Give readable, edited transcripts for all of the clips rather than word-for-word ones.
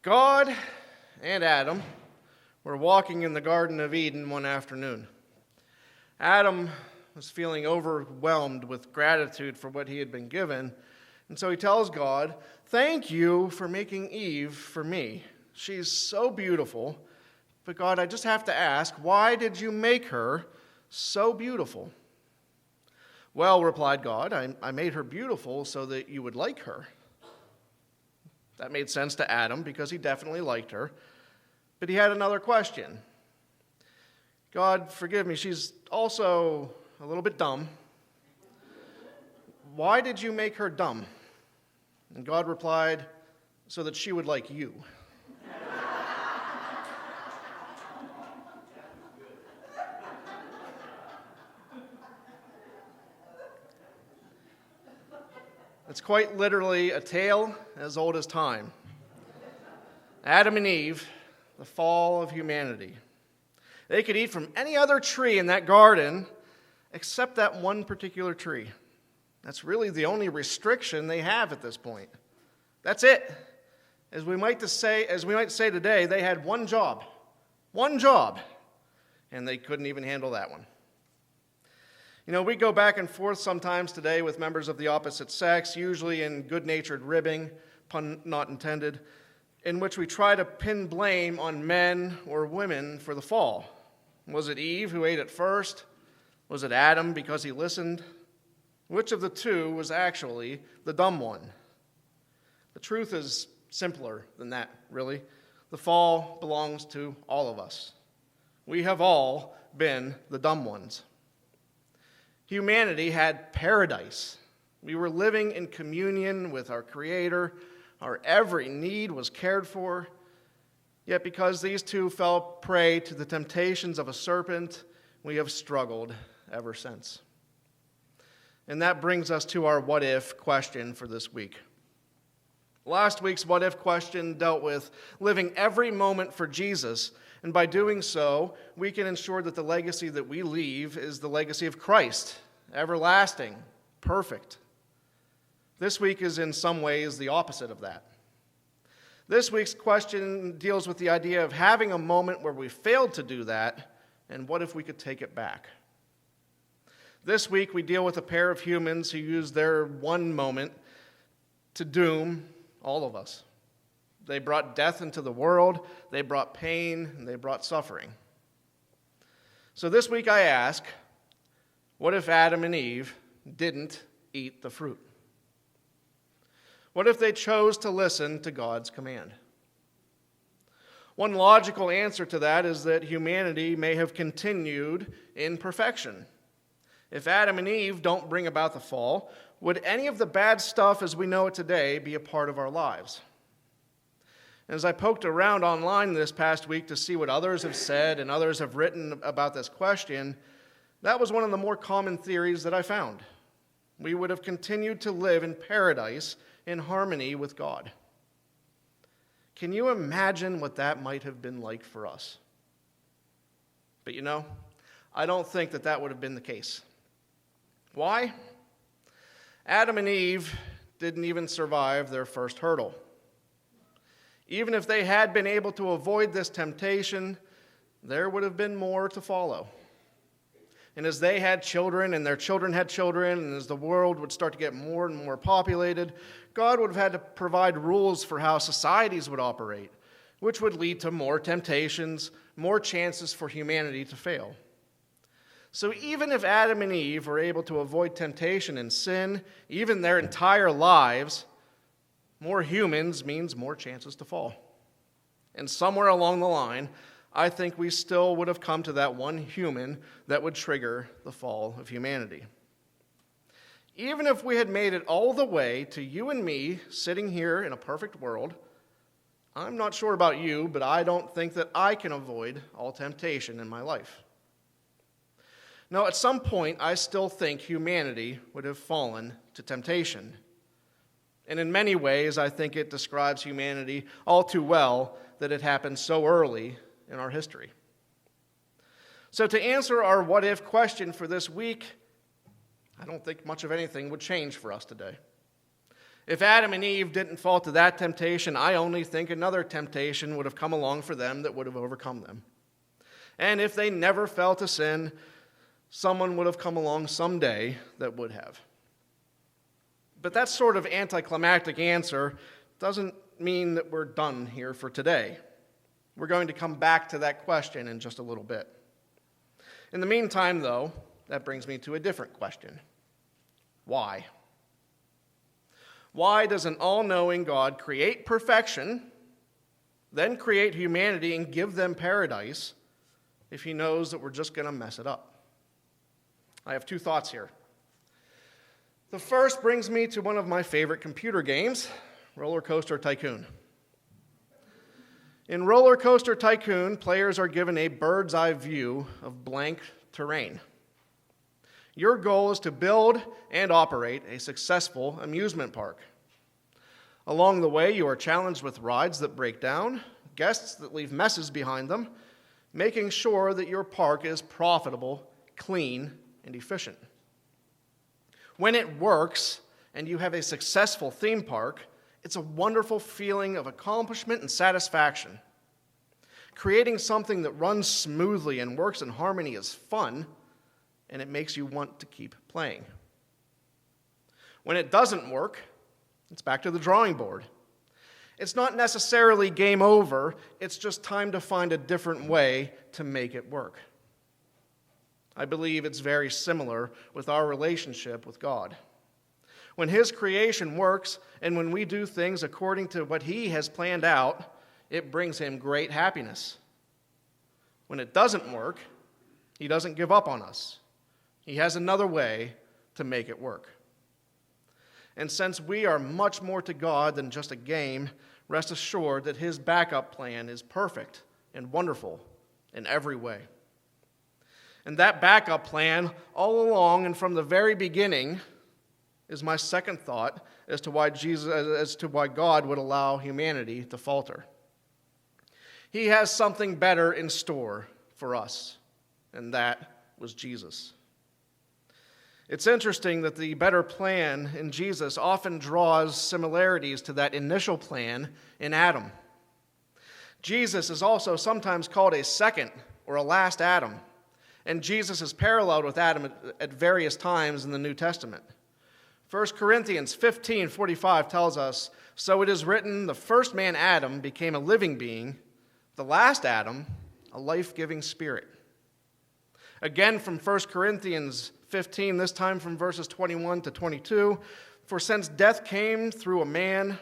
God and Adam were walking in the Garden of Eden one afternoon. Adam was feeling overwhelmed with gratitude for what he had been given, and so he tells God, "Thank you for making Eve for me. She's so beautiful, but God, I just have to ask, why did you make her so beautiful?" "Well," replied God, I made her beautiful so that you would like her." That made sense to Adam because he definitely liked her. But he had another question. "God, forgive me, she's also a little bit dumb. Why did you make her dumb?" And God replied, "So that she would like you." It's quite literally a tale as old as time. Adam and Eve, the fall of humanity. They could eat from any other tree in that garden except that one particular tree. That's really the only restriction they have at this point. That's it. As we might say today, they had one job, and they couldn't even handle that one. You know, we go back and forth sometimes today with members of the opposite sex, usually in good-natured ribbing, pun not intended, in which we try to pin blame on men or women for the fall. Was it Eve who ate it first? Was it Adam because he listened? Which of the two was actually the dumb one? The truth is simpler than that, really. The fall belongs to all of us. We have all been the dumb ones. Humanity had paradise. We were living in communion with our Creator. Our every need was cared for. Yet because these two fell prey to the temptations of a serpent, we have struggled ever since. And that brings us to our what if question for this week. Last week's what if question dealt with living every moment for Jesus, and by doing so, we can ensure that the legacy that we leave is the legacy of Christ, everlasting, perfect. This week is in some ways the opposite of that. This week's question deals with the idea of having a moment where we failed to do that, and what if we could take it back? This week we deal with a pair of humans who used their one moment to doom all of us. They brought death into the world, they brought pain, and they brought suffering. So this week I ask, what if Adam and Eve didn't eat the fruit? What if they chose to listen to God's command? One logical answer to that is that humanity may have continued in perfection. If Adam and Eve don't bring about the fall, would any of the bad stuff as we know it today be a part of our lives? As I poked around online this past week to see what others have said and others have written about this question, that was one of the more common theories that I found. We would have continued to live in paradise in harmony with God. Can you imagine what that might have been like for us? But you know, I don't think that would have been the case. Why? Adam and Eve didn't even survive their first hurdle. Even if they had been able to avoid this temptation, there would have been more to follow. And as they had children, and their children had children, and as the world would start to get more and more populated, God would have had to provide rules for how societies would operate, which would lead to more temptations, more chances for humanity to fail. So even if Adam and Eve were able to avoid temptation and sin, even their entire lives, more humans means more chances to fall. And somewhere along the line, I think we still would have come to that one human that would trigger the fall of humanity. Even if we had made it all the way to you and me sitting here in a perfect world, I'm not sure about you, but I don't think that I can avoid all temptation in my life. Now, at some point, I still think humanity would have fallen to temptation. And in many ways, I think it describes humanity all too well that it happened so early in our history. So to answer our what if question for this week, I don't think much of anything would change for us today. If Adam and Eve didn't fall to that temptation, I only think another temptation would have come along for them that would have overcome them. And if they never fell to sin, someone would have come along someday that would have. But that sort of anticlimactic answer doesn't mean that we're done here for today. We're going to come back to that question in just a little bit. In the meantime, though, that brings me to a different question. Why? Why does an all-knowing God create perfection, then create humanity and give them paradise if he knows that we're just going to mess it up? I have two thoughts here. The first brings me to one of my favorite computer games, Roller Coaster Tycoon. In Roller Coaster Tycoon, players are given a bird's eye view of blank terrain. Your goal is to build and operate a successful amusement park. Along the way, you are challenged with rides that break down, guests that leave messes behind them, making sure that your park is profitable, clean, and efficient. When it works and you have a successful theme park, it's a wonderful feeling of accomplishment and satisfaction. Creating something that runs smoothly and works in harmony is fun, and it makes you want to keep playing. When it doesn't work, it's back to the drawing board. It's not necessarily game over, it's just time to find a different way to make it work. I believe it's very similar with our relationship with God. When his creation works and when we do things according to what he has planned out, it brings him great happiness. When it doesn't work, he doesn't give up on us. He has another way to make it work. And since we are much more to God than just a game, rest assured that his backup plan is perfect and wonderful in every way. And that backup plan, all along and from the very beginning, is my second thought as to why God would allow humanity to falter. He has something better in store for us, and that was Jesus. It's interesting that the better plan in Jesus often draws similarities to that initial plan in Adam. Jesus is also sometimes called a second or a last Adam, and Jesus is paralleled with Adam at various times in the New Testament. 1 Corinthians 15:45 tells us, "So it is written, the first man Adam became a living being, the last Adam, a life-giving spirit." Again from 1 Corinthians 15, this time from verses 21 to 22, "For since death came through a man,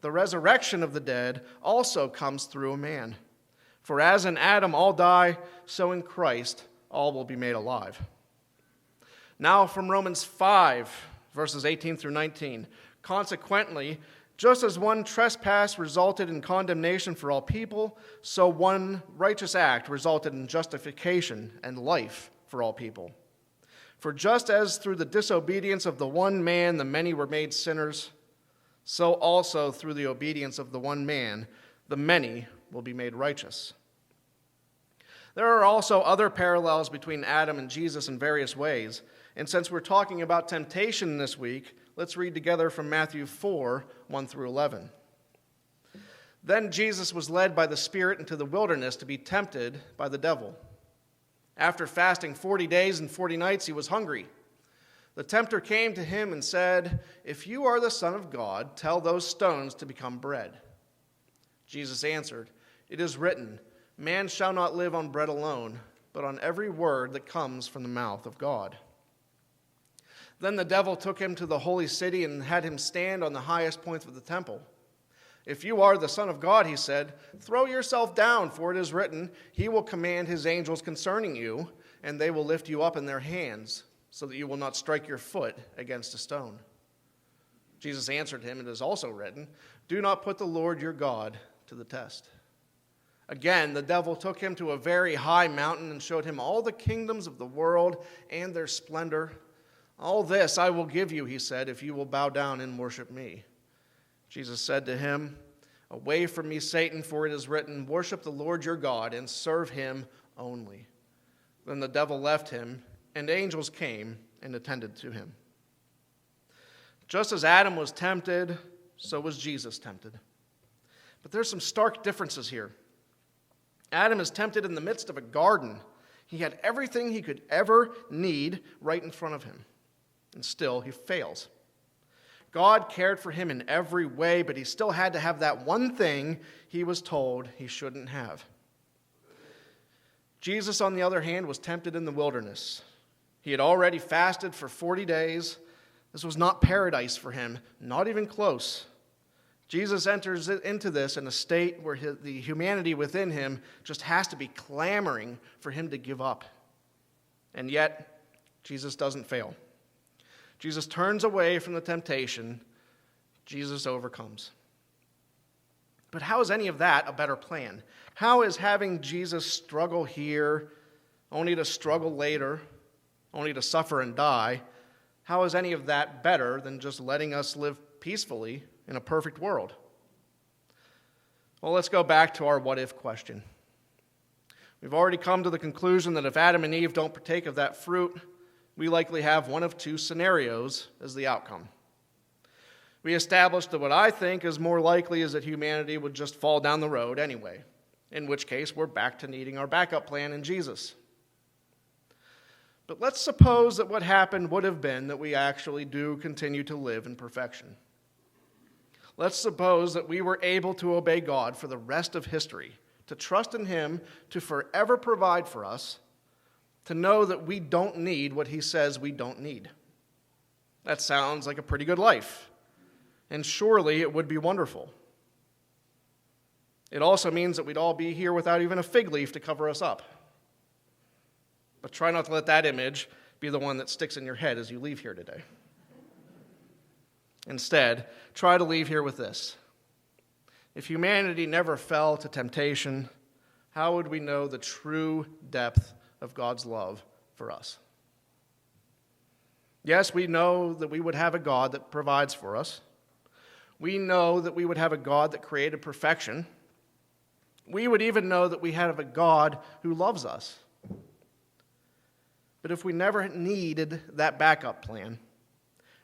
the resurrection of the dead also comes through a man. For as in Adam all die, so in Christ all will be made alive." Now from Romans 5, verses 18 through 19, "Consequently, just as one trespass resulted in condemnation for all people, so one righteous act resulted in justification and life for all people. For just as through the disobedience of the one man the many were made sinners, so also through the obedience of the one man the many will be made righteous." There are also other parallels between Adam and Jesus in various ways. And since we're talking about temptation this week, let's read together from Matthew 4, 1 through 11. "Then Jesus was led by the Spirit into the wilderness to be tempted by the devil. After fasting 40 days and 40 nights, he was hungry. The tempter came to him and said, 'If you are the Son of God, tell those stones to become bread.' Jesus answered, 'It is written, man shall not live on bread alone, but on every word that comes from the mouth of God.' Then the devil took him to the holy city and had him stand on the highest points of the temple. 'If you are the Son of God,' he said, 'throw yourself down, for it is written, he will command his angels concerning you, and they will lift you up in their hands, so that you will not strike your foot against a stone.' Jesus answered him, 'It is also written, do not put the Lord your God to the test.' Again, the devil took him to a very high mountain and showed him all the kingdoms of the world and their splendor. 'All this I will give you,' he said, 'if you will bow down and worship me.' Jesus said to him, 'Away from me, Satan, for it is written, worship the Lord your God and serve him only.' Then the devil left him, and angels came and attended to him." Just as Adam was tempted, so was Jesus tempted. But there's some stark differences here. Adam is tempted in the midst of a garden. He had everything he could ever need right in front of him, and still he fails. God cared for him in every way, but he still had to have that one thing he was told he shouldn't have. Jesus, on the other hand, was tempted in the wilderness. He had already fasted for 40 days. This was not paradise for him, not even close. Jesus enters into this in a state where the humanity within him just has to be clamoring for him to give up. And yet, Jesus doesn't fail. Jesus turns away from the temptation. Jesus overcomes. But how is any of that a better plan? How is having Jesus struggle here, only to struggle later, only to suffer and die, how is any of that better than just letting us live peacefully in a perfect world? Well, let's go back to our what if question. We've already come to the conclusion that if Adam and Eve don't partake of that fruit, we likely have one of two scenarios as the outcome. We established that what I think is more likely is that humanity would just fall down the road anyway, in which case we're back to needing our backup plan in Jesus. But let's suppose that what happened would have been that we actually do continue to live in perfection. Let's suppose that we were able to obey God for the rest of history, to trust in Him to forever provide for us, to know that we don't need what He says we don't need. That sounds like a pretty good life, and surely it would be wonderful. It also means that we'd all be here without even a fig leaf to cover us up. But try not to let that image be the one that sticks in your head as you leave here today. Instead, try to leave here with this. If humanity never fell to temptation, how would we know the true depth of God's love for us? Yes, we know that we would have a God that provides for us. We know that we would have a God that created perfection. We would even know that we have a God who loves us. But if we never needed that backup plan,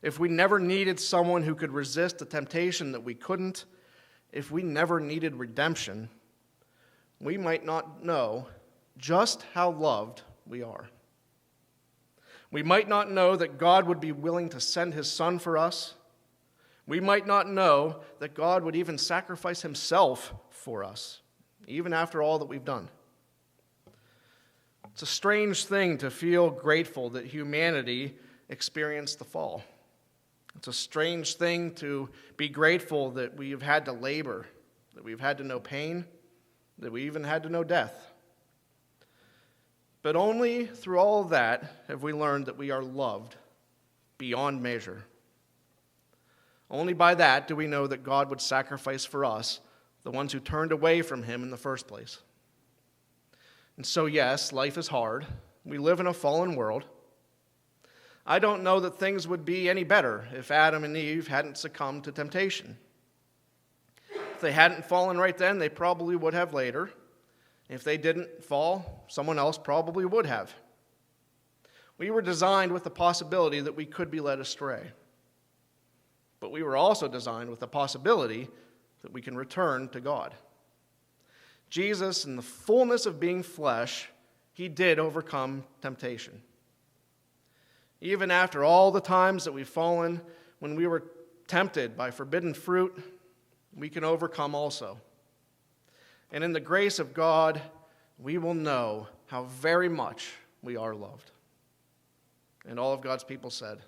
if we never needed someone who could resist the temptation that we couldn't, if we never needed redemption, we might not know just how loved we are. We might not know that God would be willing to send His Son for us. We might not know that God would even sacrifice Himself for us, even after all that we've done. It's a strange thing to feel grateful that humanity experienced the fall. It's a strange thing to be grateful that we've had to labor, that we've had to know pain, that we even had to know death. But only through all of that have we learned that we are loved beyond measure. Only by that do we know that God would sacrifice for us, the ones who turned away from Him in the first place. And so, yes, life is hard. We live in a fallen world. I don't know that things would be any better if Adam and Eve hadn't succumbed to temptation. If they hadn't fallen right then, they probably would have later. If they didn't fall, someone else probably would have. We were designed with the possibility that we could be led astray. But we were also designed with the possibility that we can return to God. Jesus, in the fullness of being flesh, He did overcome temptation. Even after all the times that we've fallen, when we were tempted by forbidden fruit, we can overcome also. And in the grace of God, we will know how very much we are loved. And all of God's people said,